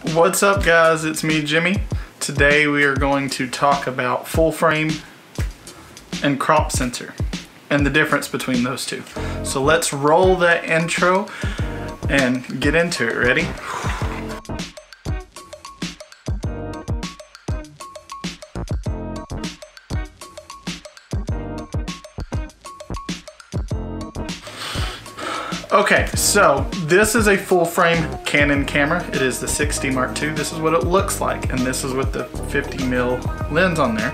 What's up guys, it's me Jimmy. Today we are going to talk about full frame and crop sensor and the difference between those two. So let's roll that intro and get into it. Ready? Okay, so this is a full frame Canon camera. It is the 6D Mark II. This is what it looks like, and this is with the 50mm lens on there.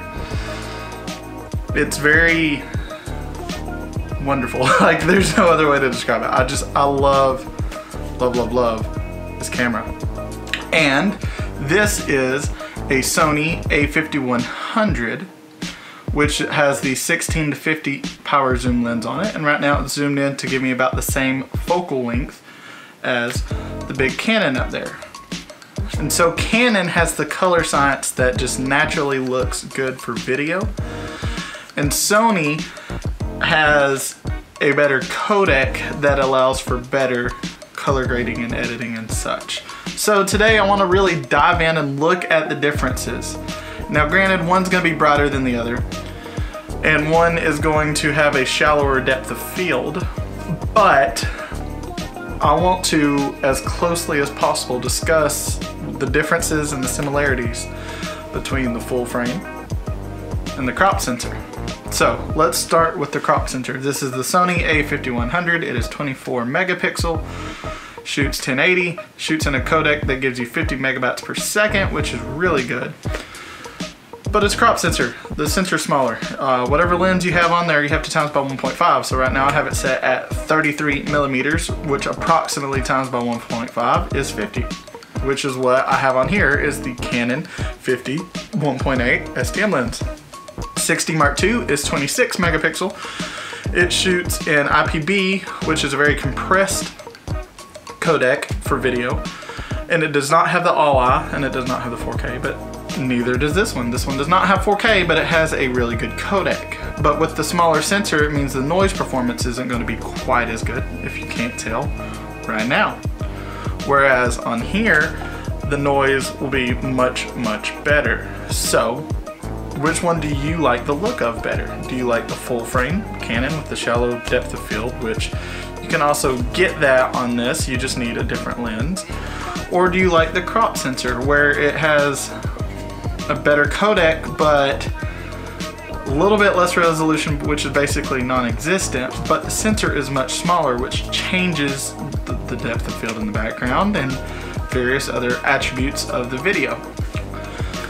It's very wonderful. Like, there's no other way to describe it. I love this camera. And this is a Sony a5100, which has the 16-50 power zoom lens on it, and right now it's zoomed in to give me about the same focal length as the big Canon up there. And so Canon has the color science that just naturally looks good for video, and Sony has a better codec that allows for better color grading and editing and such. So today I want to really dive in and look at the differences. Now granted, one's going to be brighter than the other, and one is going to have a shallower depth of field, but I want to, as closely as possible, discuss the differences and the similarities between the full frame and the crop sensor. So let's start with the crop sensor. This is the Sony a5100. It is 24 megapixel, shoots 1080, shoots in a codec that gives you 50 megabytes per second, which is really good. But it's crop sensor. The sensor's smaller. Whatever lens you have on there, you have to times by 1.5. So right now I have it set at 33 millimeters, which approximately times by 1.5 is 50, which is what I have on here is the Canon 50 1.8 STM lens. 6D Mark II is 26 megapixel. It shoots in IPB, which is a very compressed codec for video, and it does not have the all-eye, and it does not have the 4K, but neither does this one. This one does not have 4K, but it has a really good codec. But with the smaller sensor, it means the noise performance isn't going to be quite as good, if you can't tell right now. Whereas on here, the noise will be much better. So, which one do you like the look of better? Do you like the full frame Canon with the shallow depth of field, which you can also get that on this, you just need a different lens? Or do you like the crop sensor, where it has a better codec but a little bit less resolution, which is basically non-existent, but the sensor is much smaller, which changes the depth of field in the background and various other attributes of the video.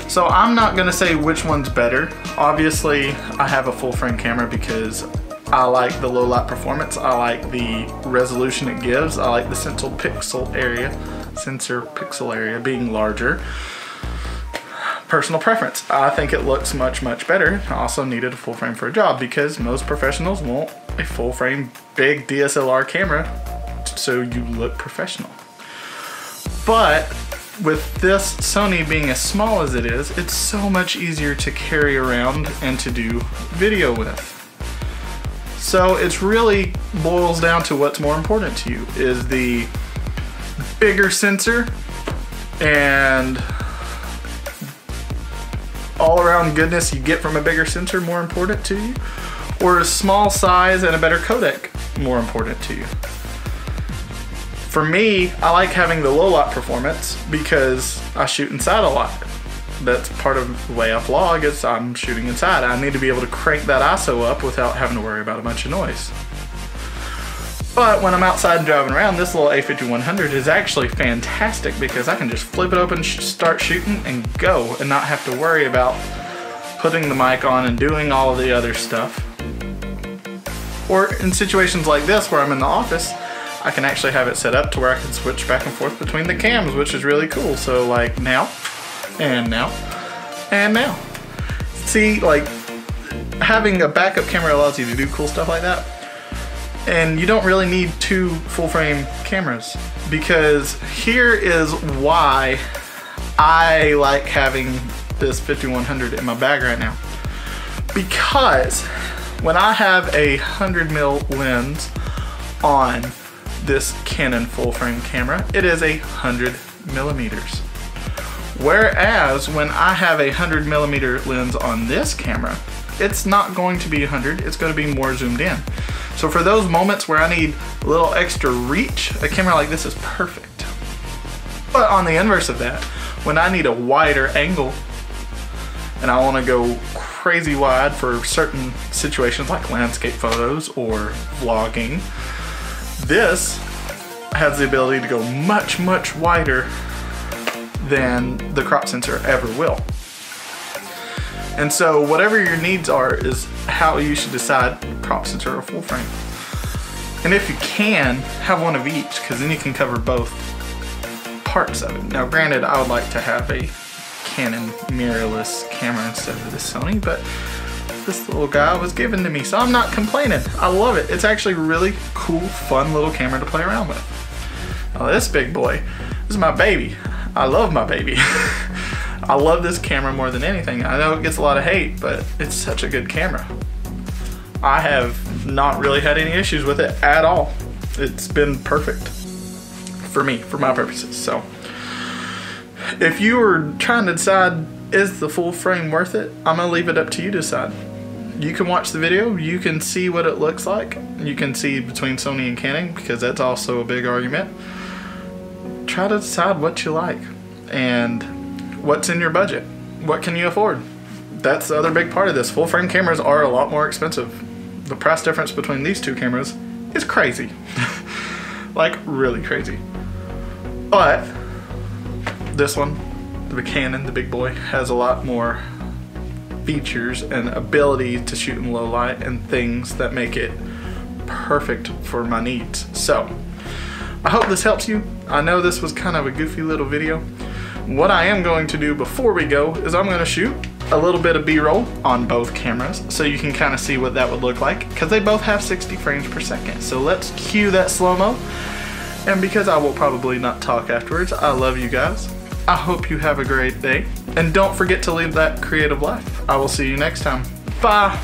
So I'm not going to say which one's better. Obviously I have a full frame camera because I like the low light performance, I like the resolution it gives, I like the sensor pixel area being larger. Personal preference. I think it looks much better. I also needed a full frame for a job because most professionals want a full frame big DSLR camera so you look professional. But with this Sony being as small as it is, it's so much easier to carry around and to do video with. So it's really boils down to what's more important to you. Is the bigger sensor and all around goodness you get from a bigger sensor more important to you? Or is small size and a better codec more important to you? For me, I like having the low light performance because I shoot inside a lot. That's part of the way I vlog, is I'm shooting inside. I need to be able to crank that ISO up without having to worry about a bunch of noise. But when I'm outside and driving around, this little a5100 is actually fantastic because I can just flip it open, start shooting, and go, and not have to worry about putting the mic on and doing all of the other stuff. Or in situations like this where I'm in the office, I can actually have it set up to where I can switch back and forth between the cams, which is really cool. So like now, and now, and now. See, like having a backup camera allows you to do cool stuff like that. And you don't really need two full frame cameras, because here is why I like having this 5100 in my bag right now. Because when I have a 100mm lens on this Canon full frame camera, it is 100 millimeters. Whereas when I have a 100mm lens on this camera, it's not going to be 100, it's going to be more zoomed in. So for those moments where I need a little extra reach, a camera like this is perfect. But on the inverse of that, when I need a wider angle and I want to go crazy wide for certain situations like landscape photos or vlogging, this has the ability to go much, much wider than the crop sensor ever will. And so whatever your needs are is how you should decide crop sensor or full frame. And if you can, have one of each, because then you can cover both parts of it. Now granted, I would like to have a Canon mirrorless camera instead of this Sony, but this little guy was given to me, so I'm not complaining. I love it. It's actually a really cool, fun little camera to play around with. Now this big boy, this is my baby. I love my baby. I love this camera more than anything. I know it gets a lot of hate, but it's such a good camera. I have not really had any issues with it at all. It's been perfect for me, for my purposes. So if you were trying to decide, is the full frame worth it? I'm gonna leave it up to you to decide. You can watch the video, you can see what it looks like. You can see between Sony and Canon, because that's also a big argument. Try to decide what you like and what's in your budget. What can you afford? That's the other big part of this. Full frame cameras are a lot more expensive. The price difference between these two cameras is crazy. Like really crazy. But this one, the Canon, the big boy, has a lot more features and ability to shoot in low light and things that make it perfect for my needs. So I hope this helps you. I know this was kind of a goofy little video. What I am going to do before we go is I'm going to shoot a little bit of B-roll on both cameras so you can kind of see what that would look like, because they both have 60 frames per second. So let's cue that slow-mo. And because I will probably not talk afterwards, I love you guys. I hope you have a great day. And don't forget to live that creative life. I will see you next time. Bye.